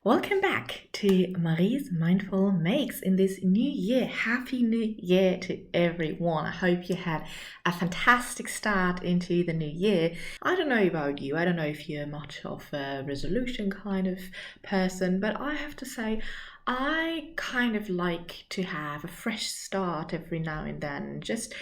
Welcome back to Marie's Mindful Makes in this new year. Happy New Year to everyone. I hope you had a fantastic start into the new year. I don't know about you. I don't know if you're much of a resolution kind of person, but I have to say I kind of like to have a fresh start every now and then. Just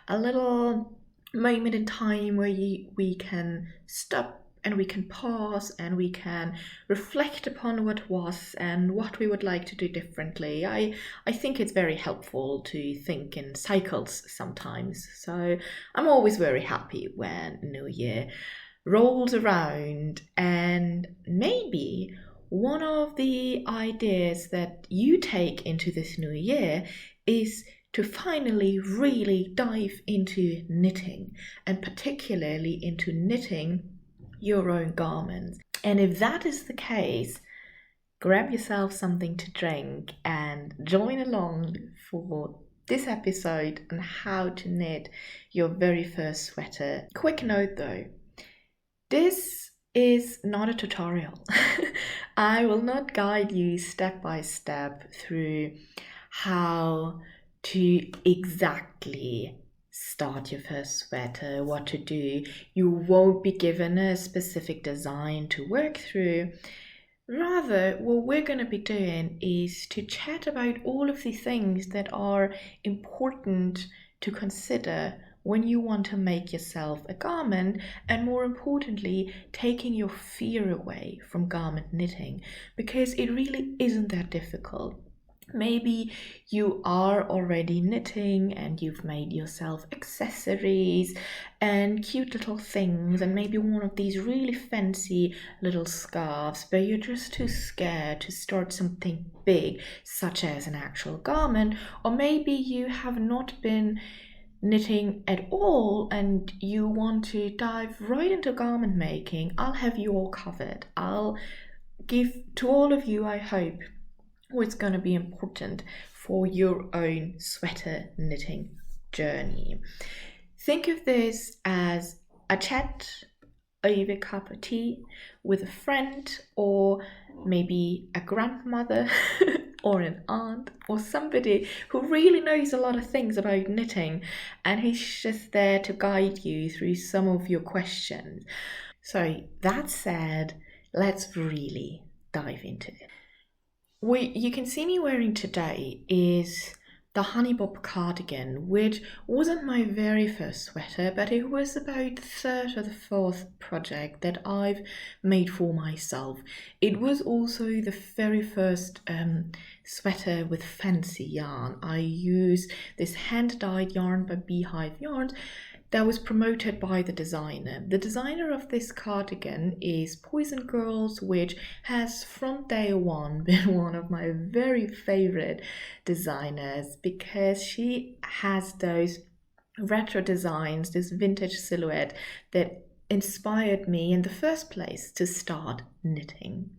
a little moment in time where we can stop and we can pause and we can reflect upon what was and what we would like to do differently. I think it's very helpful to think in cycles sometimes. So I'm always very happy when New Year rolls around, and maybe one of the ideas that you take into this new year is to finally really dive into knitting, and particularly into knitting your own garments. And if that is the case, grab yourself something to drink and join along for this episode on how to knit your very first sweater. Quick note though, this is not a tutorial. I will not guide you step by step through how to exactly start your first sweater, what to do. You won't be given a specific design to work through. Rather, what we're going to be doing is to chat about all of the things that are important to consider when you want to make yourself a garment, and more importantly, taking your fear away from garment knitting, because it really isn't that difficult. Maybe you are already knitting and you've made yourself accessories and cute little things, and maybe one of these really fancy little scarves, but you're just too scared to start something big, such as an actual garment. Or maybe you have not been knitting at all and you want to dive right into garment making. I'll have you all covered. I'll give to all of you, I hope, what's going to be important for your own sweater knitting journey. Think of this as a chat over a cup of tea with a friend, or maybe a grandmother or an aunt or somebody who really knows a lot of things about knitting, and he's just there to guide you through some of your questions. So that said, let's really dive into it. What you can see me wearing today is the Honeybop cardigan, which wasn't my very first sweater, but it was about the third or the fourth project that I've made for myself. It was also the very first sweater with fancy yarn. I use this hand-dyed yarn by Beehive Yarns that was promoted by the designer. The designer of this cardigan is Poison Girls, which has from day one been one of my very favorite designers, because she has those retro designs, this vintage silhouette that inspired me in the first place to start knitting.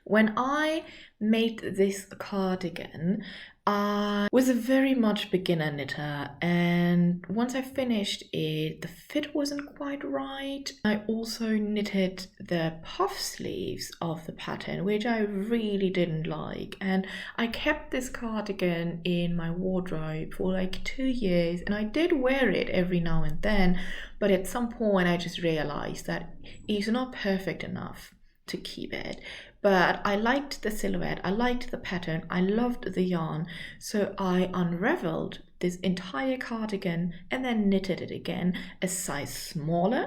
When I made this cardigan, I was a very much beginner knitter, and once I finished it, the fit wasn't quite right. I also knitted the puff sleeves of the pattern, which I really didn't like, and I kept this cardigan in my wardrobe for like 2 years, and I did wear it every now and then, but at some point I just realized that it's not perfect enough to keep it. But I liked the silhouette, I liked the pattern, I loved the yarn, so I unraveled this entire cardigan and then knitted it again a size smaller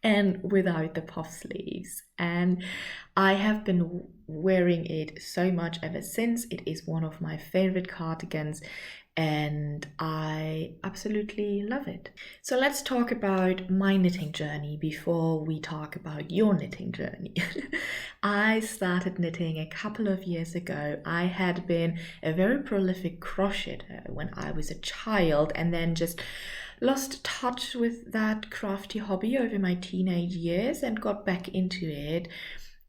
and without the puff sleeves. And I have been wearing it so much ever since. It is one of my favorite cardigans and I absolutely love it. So let's talk about my knitting journey before we talk about your knitting journey. I started knitting a couple of years ago. I had been a very prolific crocheter when I was a child, and then just lost touch with that crafty hobby over my teenage years and got back into it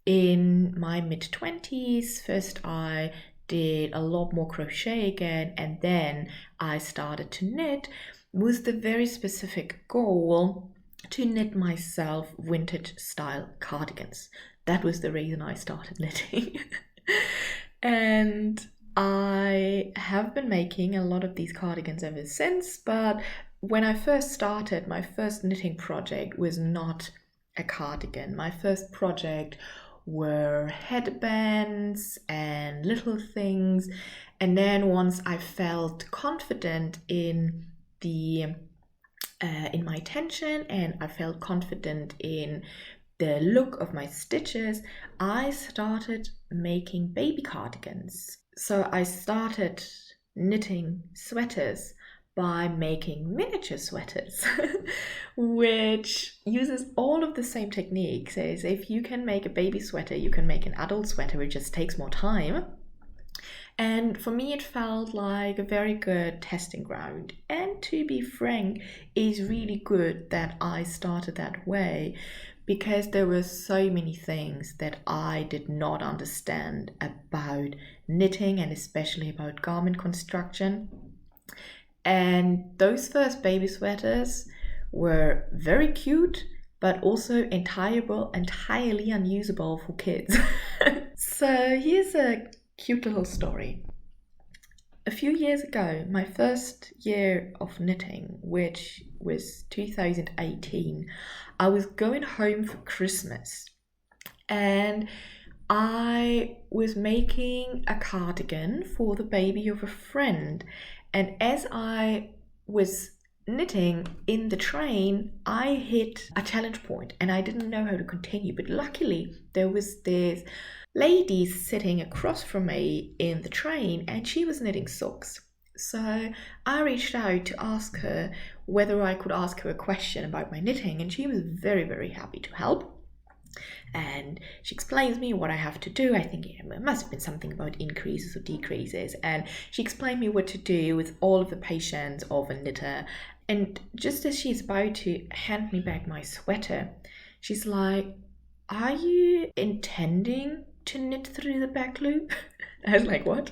in my mid-20s. First I did a lot more crochet again, and then I started to knit with the very specific goal to knit myself vintage style cardigans. That was the reason I started knitting. And I have been making a lot of these cardigans ever since, but when I first started, my first knitting project was not a cardigan. My first project were headbands and little things. And then once I felt confident in my tension, and I felt confident in the look of my stitches, I started making baby cardigans. So I started knitting sweaters by making miniature sweaters, which uses all of the same techniques. As if you can make a baby sweater, you can make an adult sweater. It just takes more time. And for me, it felt like a very good testing ground. And to be frank, it's really good that I started that way, because there were so many things that I did not understand about knitting and especially about garment construction. And those first baby sweaters were very cute, but also entirely unusable for kids. So here's a cute little story. A few years ago, my first year of knitting, which was 2018, I was going home for Christmas, and I was making a cardigan for the baby of a friend. And as I was knitting in the train, I hit a challenge point and I didn't know how to continue. But luckily, there was this lady sitting across from me in the train, and she was knitting socks. So I reached out to ask her whether I could ask her a question about my knitting, and she was very, very happy to help. And she explains me what I have to do. I think it must have been something about increases or decreases. And she explained me what to do with all of the patience of a knitter. And just as she's about to hand me back my sweater, she's like, "Are you intending to knit through the back loop?" I was like, "What?"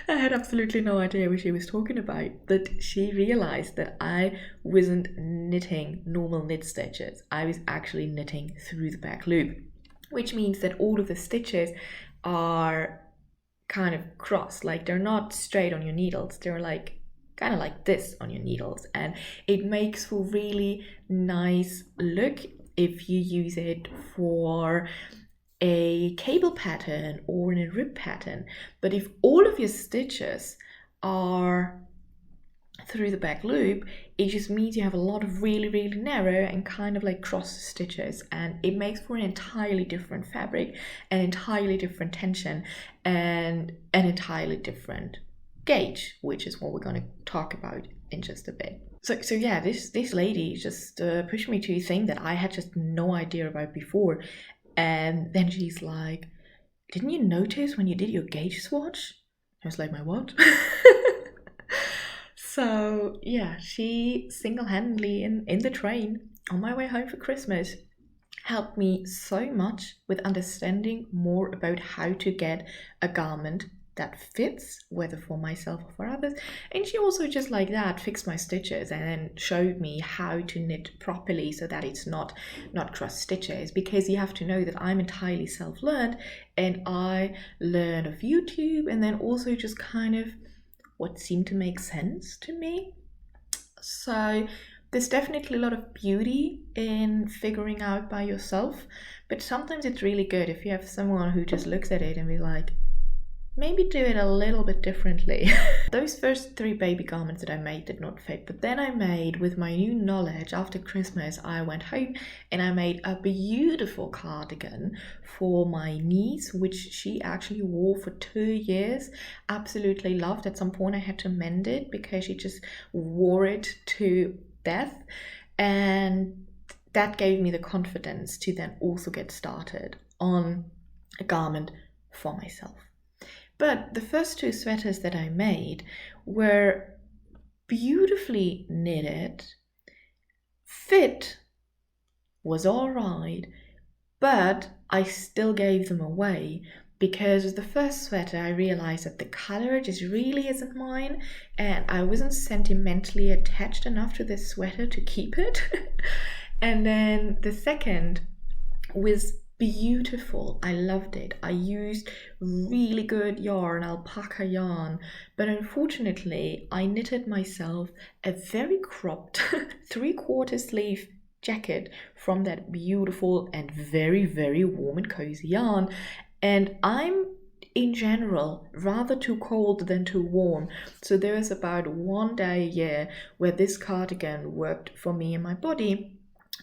I had absolutely no idea what she was talking about, but she realized that I wasn't knitting normal knit stitches. I was actually knitting through the back loop, which means that all of the stitches are kind of crossed, like they're not straight on your needles. They're like kind of like this on your needles, and it makes for really nice look if you use it for a cable pattern or in a rib pattern. But if all of your stitches are through the back loop, it just means you have a lot of really, really narrow and kind of like cross stitches, and it makes for an entirely different fabric, an entirely different tension, and an entirely different gauge, which is what we're going to talk about in just a bit. So yeah, this lady just pushed me to a thing that I had just no idea about before. And then she's like, "Didn't you notice when you did your gauge swatch?" I was like, "My what?" So yeah, she single-handedly in the train on my way home for Christmas helped me so much with understanding more about how to get a garment that fits, whether for myself or for others. And she also just like that fixed my stitches and then showed me how to knit properly so that it's not cross stitches, because you have to know that I'm entirely self-learned, and I learn of YouTube and then also just kind of what seemed to make sense to me. So there's definitely a lot of beauty in figuring out by yourself, but sometimes it's really good if you have someone who just looks at it and be like, maybe do it a little bit differently. Those first 3 baby garments that I made did not fit, but then I made, with my new knowledge, after Christmas, I went home and I made a beautiful cardigan for my niece, which she actually wore for 2 years. Absolutely loved. At some point I had to mend it because she just wore it to death, and that gave me the confidence to then also get started on a garment for myself. But the first 2 sweaters that I made were beautifully knitted. Fit was all right, but I still gave them away because with the first sweater I realized that the color just really isn't mine, and I wasn't sentimentally attached enough to this sweater to keep it. And then the second was beautiful. I loved it. I used really good yarn, alpaca yarn, but unfortunately I knitted myself a very cropped 3/4 sleeve jacket from that beautiful and very warm and cozy yarn. And I'm in general rather too cold than too warm, so there was about one day a year where this cardigan worked for me and my body.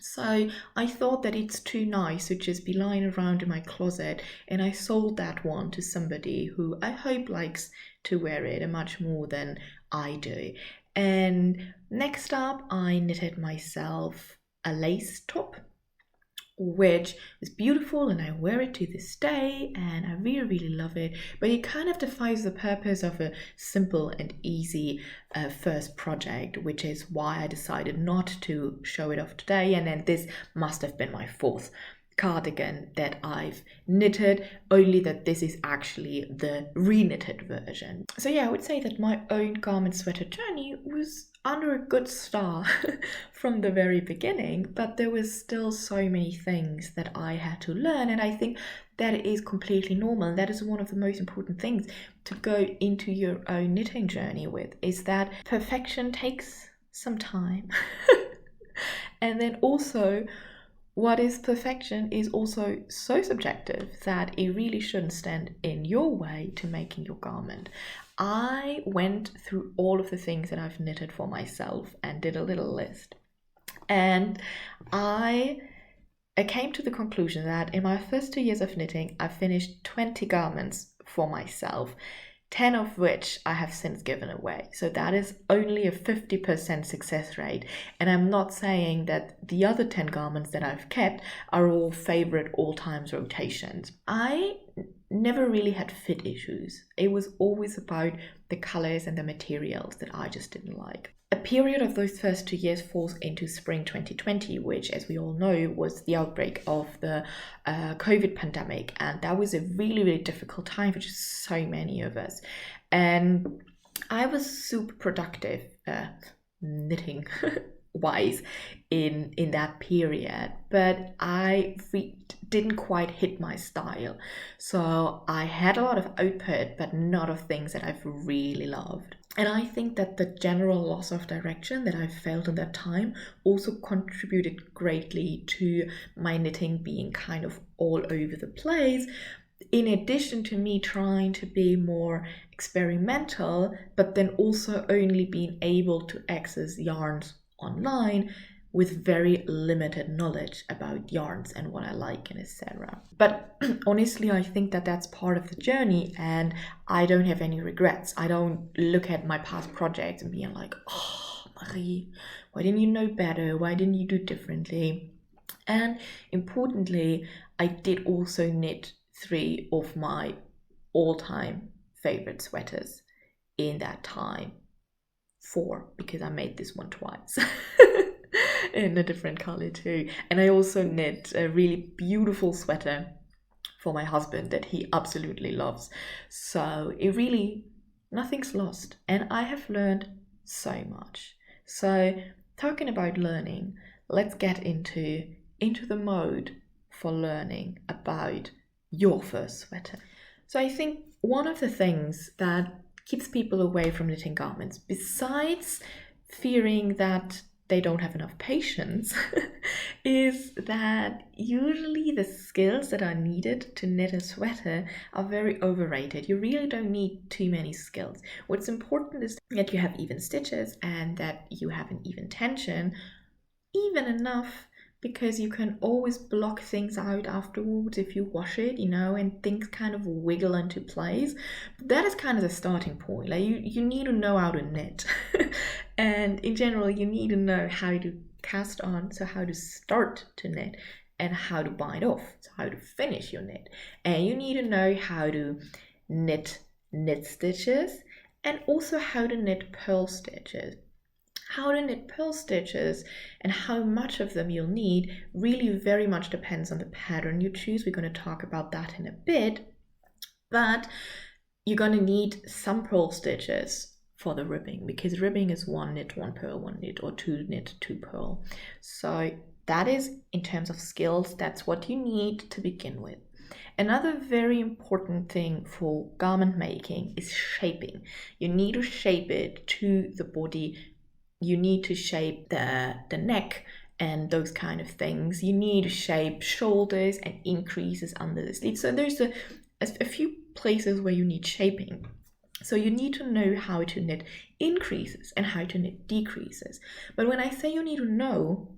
So I thought that it's too nice to just be lying around in my closet, and I sold that one to somebody who I hope likes to wear it much more than I do. And next up, I knitted myself a lace top, which is beautiful, and I wear it to this day, and I really love it. But it kind of defies the purpose of a simple and easy first project, which is why I decided not to show it off today. And then this must have been my fourth cardigan that I've knitted, only that this is actually the re-knitted version. So yeah, I would say that my own garment sweater journey was under a good start from the very beginning, but there was still so many things that I had to learn, and I think that is completely normal. That is one of the most important things to go into your own knitting journey with, is that perfection takes some time. And then also, what is perfection is also so subjective that it really shouldn't stand in your way to making your garment. I went through all of the things that I've knitted for myself and did a little list. And I came to the conclusion that in my first 2 years of knitting, I finished 20 garments for myself, 10 of which I have since given away. So that is only a 50% success rate. And I'm not saying that the other 10 garments that I've kept are all favorite all times rotations. I never really had fit issues. It was always about the colors and the materials that I just didn't like. A period of those first 2 years falls into spring 2020, which, as we all know, was the outbreak of the COVID pandemic. And that was a really difficult time for just so many of us. And I was super productive knitting wise in that period, but I didn't quite hit my style. So I had a lot of output, but not of things that I've really loved. And I think that the general loss of direction that I felt in that time also contributed greatly to my knitting being kind of all over the place, in addition to me trying to be more experimental, but then also only being able to access yarns online with very limited knowledge about yarns and what I like and etc. But honestly, I think that that's part of the journey, and I don't have any regrets. I don't look at my past projects and being like, oh, Marie, why didn't you know better? Why didn't you do differently? And importantly, I did also knit 3 of my all-time favorite sweaters in that time. 4, because I made this one twice. In a different color too. And I also knit a really beautiful sweater for my husband that he absolutely loves. So it really, nothing's lost. And I have learned so much. So talking about learning, let's get into the mode for learning about your first sweater. So I think one of the things that keeps people away from knitting garments, besides fearing that they don't have enough patience, is that usually the skills that are needed to knit a sweater are very overrated. You really don't need too many skills. What's important is that you have even stitches and that you have an even tension, even enough, because you can always block things out afterwards if you wash it, and things kind of wiggle into place. That is kind of the starting point. Like you need to know how to knit. And in general, you need to know how to cast on, so how to start to knit, and how to bind off, so how to finish your knit. And you need to know how to knit stitches, and also how to knit purl stitches. How to knit purl stitches and how much of them you'll need really very much depends on the pattern you choose. We're going to talk about that in a bit. But you're going to need some purl stitches for the ribbing, because ribbing is 1 knit, 1 purl, 1 knit, or 2 knit, 2 purl. So that is, in terms of skills, that's what you need to begin with. Another very important thing for garment making is shaping. You need to shape it to the body. You need to shape the neck and those kind of things. You need to shape shoulders and increases under the sleeve. So there's a few places where you need shaping. So you need to know how to knit increases and how to knit decreases. But when I say you need to know,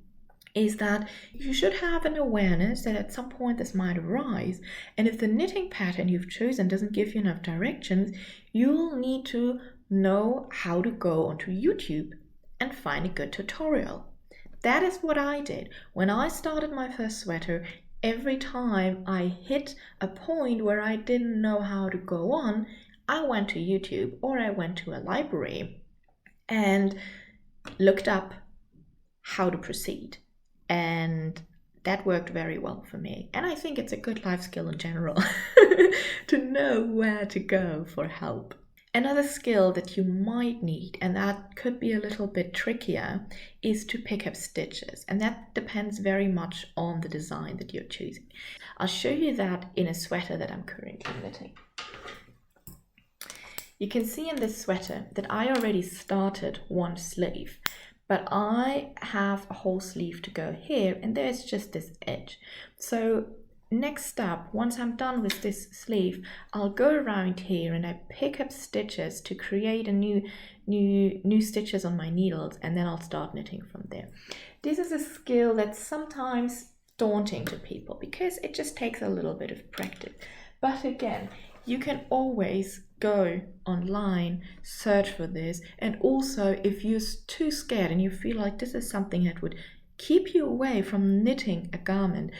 is that you should have an awareness that at some point this might arise, and if the knitting pattern you've chosen doesn't give you enough directions, you'll need to know how to go onto YouTube and find a good tutorial. That is what I did. When I started my first sweater, every time I hit a point where I didn't know how to go on, I went to YouTube or I went to a library and looked up how to proceed. And that worked very well for me. And I think it's a good life skill in general to know where to go for help. Another skill that you might need, and that could be a little bit trickier, is to pick up stitches. And that depends very much on the design that you're choosing. I'll show you that in a sweater that I'm currently knitting. You can see in this sweater that I already started one sleeve, but I have a whole sleeve to go here, and there's just this edge. So next up, once I'm done with this sleeve, I'll go around here and I pick up stitches to create a new stitches on my needles, and then I'll start knitting from there. This is a skill that's sometimes daunting to people because it just takes a little bit of practice. But again, you can always go online, search for this, and also if you're too scared and you feel like this is something that would keep you away from knitting a garment,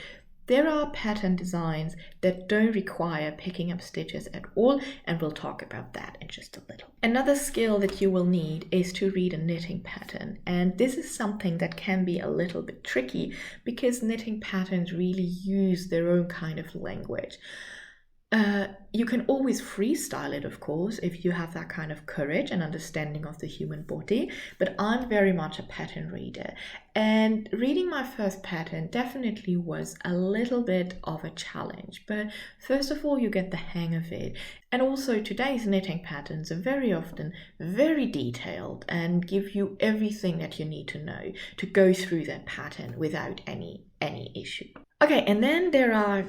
there are pattern designs that don't require picking up stitches at all, and we'll talk about that in just a little. Another skill that you will need is to read a knitting pattern, and this is something that can be a little bit tricky because knitting patterns really use their own kind of language. You can always freestyle it, of course, if you have that kind of courage and understanding of the human body, but I'm very much a pattern reader. And reading my first pattern definitely was a little bit of a challenge, but first of all, you get the hang of it. And also today's knitting patterns are very often very detailed and give you everything that you need to know to go through that pattern without any issue. Okay, and then there are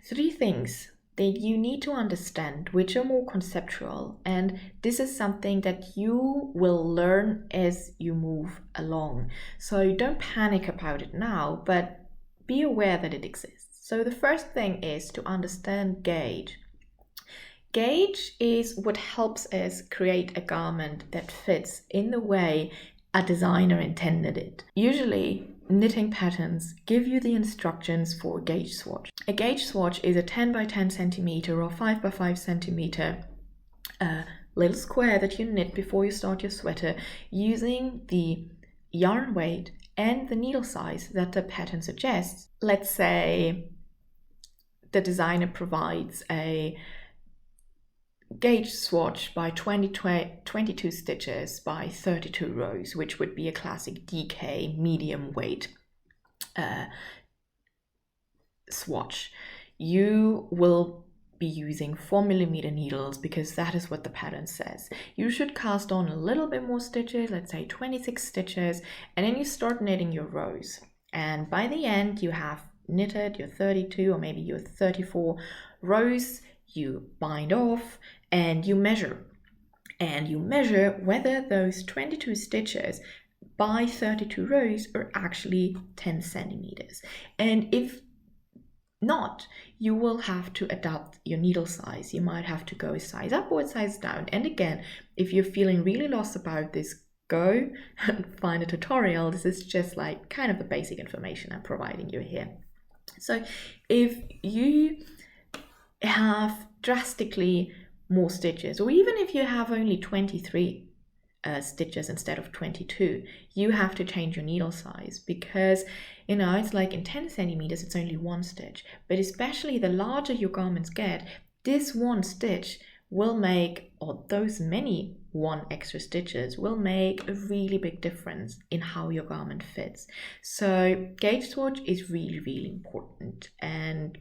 3 things that you need to understand, which are more conceptual, and this is something that you will learn as you move along. So don't panic about it now, but be aware that it exists. So the first thing is to understand gauge. Gauge is what helps us create a garment that fits in the way a designer intended it. Usually, knitting patterns give you the instructions for a gauge swatch. A gauge swatch is a 10 by 10 centimeter or 5 by 5 centimeter little square that you knit before you start your sweater using the yarn weight and the needle size that the pattern suggests. Let's say the designer provides a gauge swatch by 22 stitches by 32 rows, which would be a classic DK medium weight swatch. You will be using 4mm needles because that is what the pattern says. You should cast on a little bit more stitches, let's say 26 stitches, and then you start knitting your rows. And by the end, you have knitted your 32 or maybe your 34 rows. You bind off and you measure. And you measure whether those 22 stitches by 32 rows are actually 10 centimeters. And if not, you will have to adapt your needle size. You might have to go a size up or a size down. And again, if you're feeling really lost about this, go and find a tutorial. This is just like kind of the basic information I'm providing you here. So if you have drastically more stitches, or even if you have only 23 stitches instead of 22, you have to change your needle size because, you know, it's like in 10 centimeters, it's only 1 stitch. But especially the larger your garments get, this one stitch will make, or those many one extra stitches will make a really big difference in how your garment fits. So gauge swatch is really, really important. And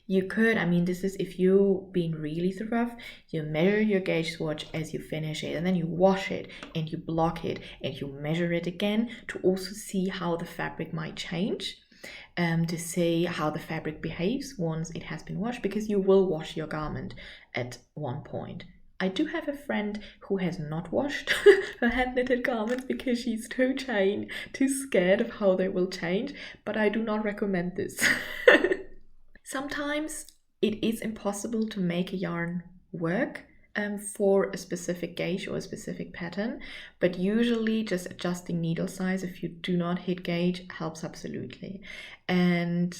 you could, this is if you've been really thorough, you measure your gauge swatch as you finish it, and then you wash it and you block it and you measure it again to also see how the fabric might change. To see how the fabric behaves once it has been washed, because you will wash your garment at one point. I do have a friend who has not washed her hand knitted garments because she's too scared of how they will change, but I do not recommend this. Sometimes it is impossible to make a yarn work for a specific gauge or a specific pattern, but usually just adjusting needle size if you do not hit gauge helps absolutely. And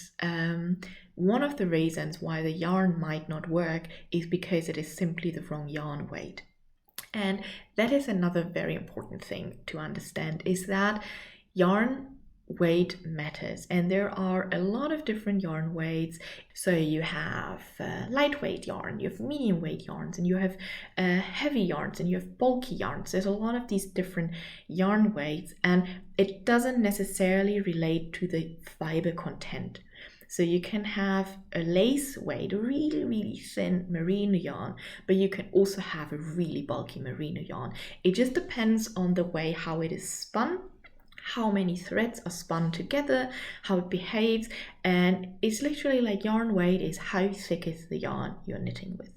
one of the reasons why the yarn might not work is because it is simply the wrong yarn weight. And that is another very important thing to understand, is that yarn weight matters, and there are a lot of different yarn weights. So you have lightweight yarn, you have medium weight yarns, and you have heavy yarns, and you have bulky yarns. There's a lot of these different yarn weights, and it doesn't necessarily relate to the fiber content. So you can have a lace weight, a really, really thin merino yarn, but you can also have a really bulky merino yarn. It just depends on the way how it is spun, how many threads are spun together, how it behaves, and it's literally like yarn weight is how thick is the yarn you're knitting with.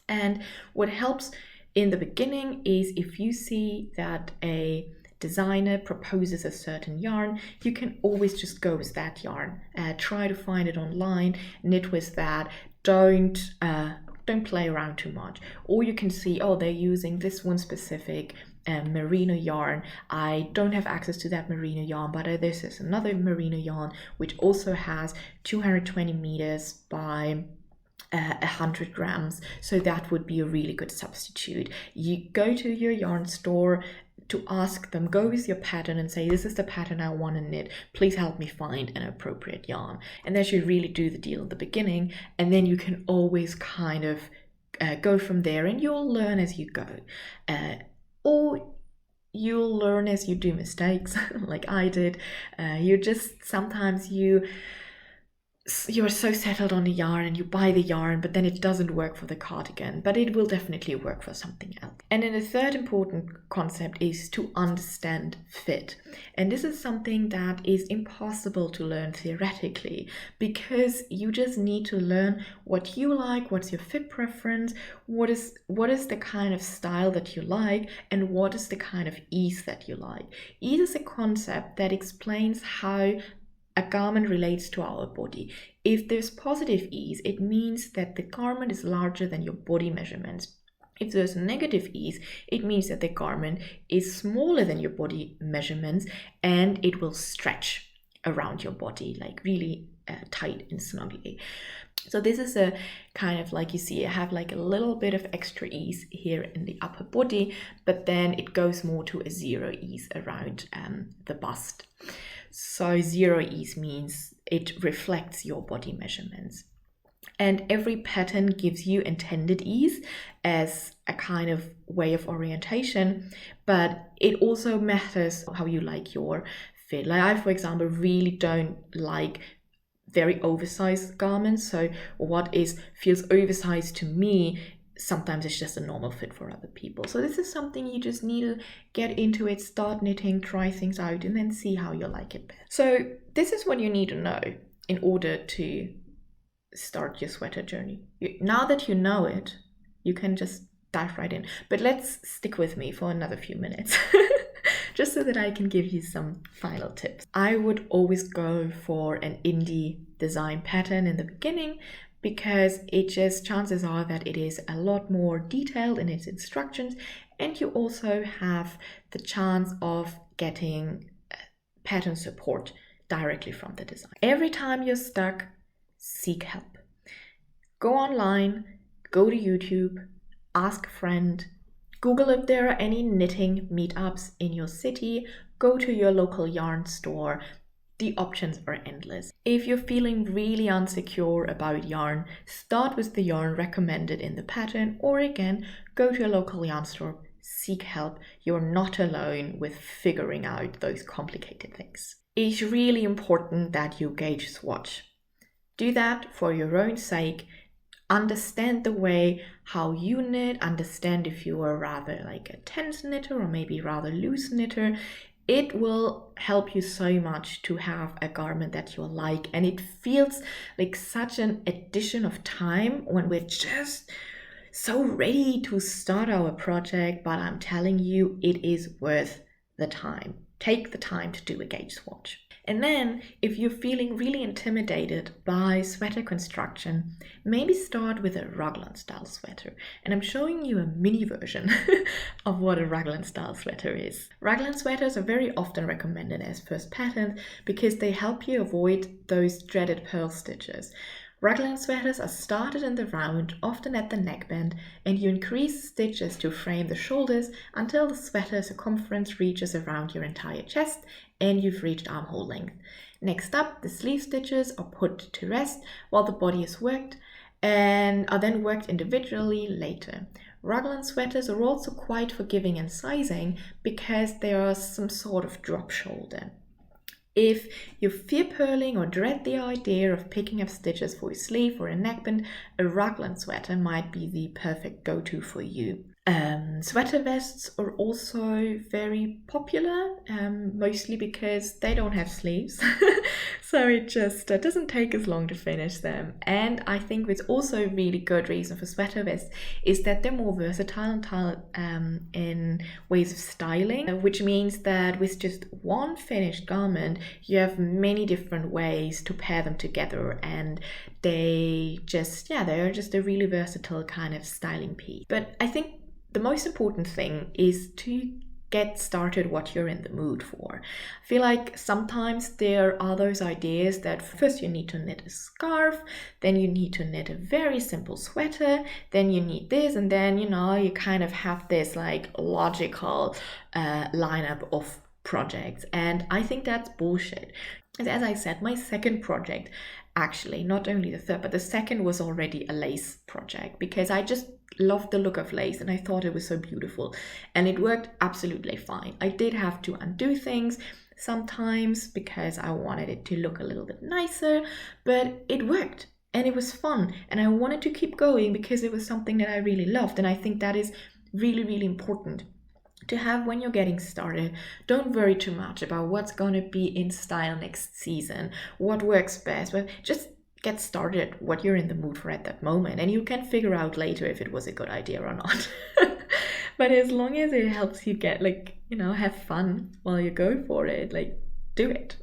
And what helps in the beginning is if you see that a designer proposes a certain yarn, you can always just go with that yarn. Try to find it online, knit with that. Don't play around too much. Or you can see, oh, they're using this one specific merino yarn. I don't have access to that merino yarn, but this is another merino yarn which also has 220 meters by 100 grams, so that would be a really good substitute. You go to your yarn store to ask them, go with your pattern and say, this is the pattern I want to knit, please help me find an appropriate yarn. And that should really do the deal in the beginning, and then you can always kind of go from there, and you'll learn as you go. Or you'll learn as you do mistakes, like I did. Sometimes you're so settled on the yarn and you buy the yarn, but then it doesn't work for the cardigan, but it will definitely work for something else. And then the third important concept is to understand fit. And this is something that is impossible to learn theoretically, because you just need to learn what you like, what's your fit preference, what is the kind of style that you like, and what is the kind of ease that you like. Ease is a concept that explains how a garment relates to our body. If there's positive ease, it means that the garment is larger than your body measurements. If there's negative ease, it means that the garment is smaller than your body measurements, and it will stretch around your body, like really tight and snugly. So this is a kind of, like you see, I have like a little bit of extra ease here in the upper body, but then it goes more to a zero ease around the bust. So zero ease means it reflects your body measurements. And every pattern gives you intended ease as a kind of way of orientation, but it also matters how you like your fit. Like I, for example, really don't like very oversized garments. So what feels oversized to me, sometimes it's just a normal fit for other people. So this is something you just need to get into it, start knitting, try things out, and then see how you like it best. So this is what you need to know in order to start your sweater journey. Now that you know it, you can just dive right in. But let's stick with me for another few minutes. Just so that I can give you some final tips. I would always go for an indie design pattern in the beginning, because chances are that it is a lot more detailed in its instructions, and you also have the chance of getting pattern support directly from the design. Every time you're stuck, seek help. Go online, go to YouTube, ask a friend, Google if there are any knitting meetups in your city, go to your local yarn store, The options are endless. If you're feeling really insecure about yarn, start with the yarn recommended in the pattern, or again, go to a local yarn store, seek help. You're not alone with figuring out those complicated things. It's really important that you gauge swatch. Do that for your own sake. Understand the way how you knit, understand if you are rather like a tense knitter or maybe rather loose knitter. It will help you so much to have a garment that you like, and it feels like such an addition of time when we're just so ready to start our project, but I'm telling you, it is worth the time. Take the time to do a gauge swatch. And then, if you're feeling really intimidated by sweater construction, maybe start with a raglan style sweater. And I'm showing you a mini version of what a raglan style sweater is. Raglan sweaters are very often recommended as first patterns because they help you avoid those dreaded purl stitches. Raglan sweaters are started in the round, often at the neckband, and you increase stitches to frame the shoulders until the sweater circumference reaches around your entire chest and you've reached armhole length. Next up, the sleeve stitches are put to rest while the body is worked and are then worked individually later. Raglan sweaters are also quite forgiving in sizing because they are some sort of drop shoulder. If you fear purling or dread the idea of picking up stitches for your sleeve or a neckband, a raglan sweater might be the perfect go-to for you. Sweater vests are also very popular, mostly because they don't have sleeves, so it just doesn't take as long to finish them. And I think what's also a really good reason for sweater vests is that they're more versatile in ways of styling, which means that with just one finished garment, you have many different ways to pair them together, and they're just a really versatile kind of styling piece. But I think the most important thing is to get started what you're in the mood for. I feel like sometimes there are those ideas that first you need to knit a scarf, then you need to knit a very simple sweater, then you need this, and then you kind of have this like logical lineup of projects, and I think that's bullshit. As I said, my second project, actually not only the third, but the second was already a lace project because I just loved the look of lace and I thought it was so beautiful, and it worked absolutely fine. I did have to undo things sometimes because I wanted it to look a little bit nicer, but it worked and it was fun, and I wanted to keep going because it was something that I really loved. And I think that is really, really important to have when you're getting started. Don't worry too much about what's going to be in style next season, what works best, but just get started what you're in the mood for at that moment, and you can figure out later if it was a good idea or not. But as long as it helps you get have fun while you go for it, do it.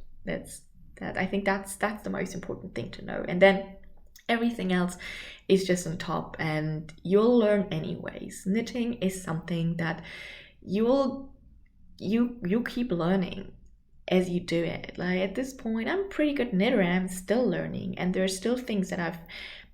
I think that's the most important thing to know. And then everything else is just on top, and you'll learn anyways. Knitting is something that you keep learning as you do it. At this point, I'm a pretty good knitter and I'm still learning, and there are still things that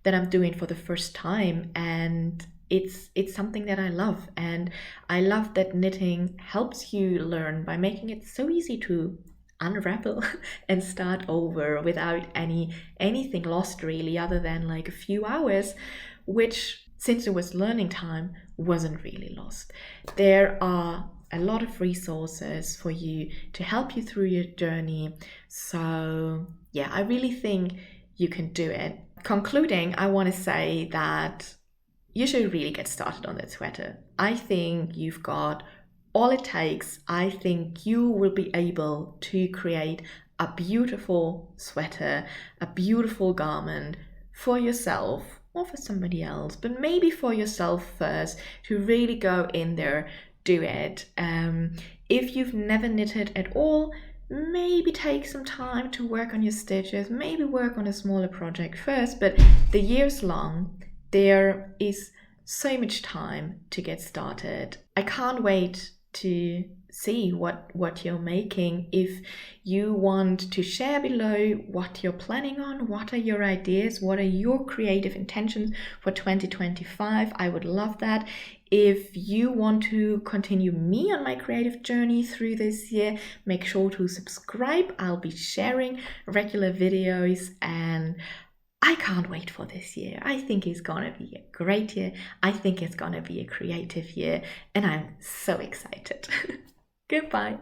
I'm doing for the first time, and it's something that I love. And I love that knitting helps you learn by making it so easy to unravel and start over without anything lost really, other than a few hours, which, since it was learning time, wasn't really lost. There are a lot of resources for you to help you through your journey. So yeah, I really think you can do it. Concluding, I want to say that you should really get started on that sweater. I think you've got all it takes. I think you will be able to create a beautiful sweater, a beautiful garment for yourself or for somebody else, but maybe for yourself first, to really go in there, do it. If you've never knitted at all, maybe take some time to work on your stitches, maybe work on a smaller project first, but the year's long. There is so much time to get started. I can't wait to see what you're making. If you want to share below what you're planning on, what are your ideas, what are your creative intentions for 2025, I would love that. If you want to continue me on my creative journey through this year, make sure to subscribe. I'll be sharing regular videos, and I can't wait for this year. I think it's gonna be a great year. I think it's gonna be a creative year, and I'm so excited. Goodbye.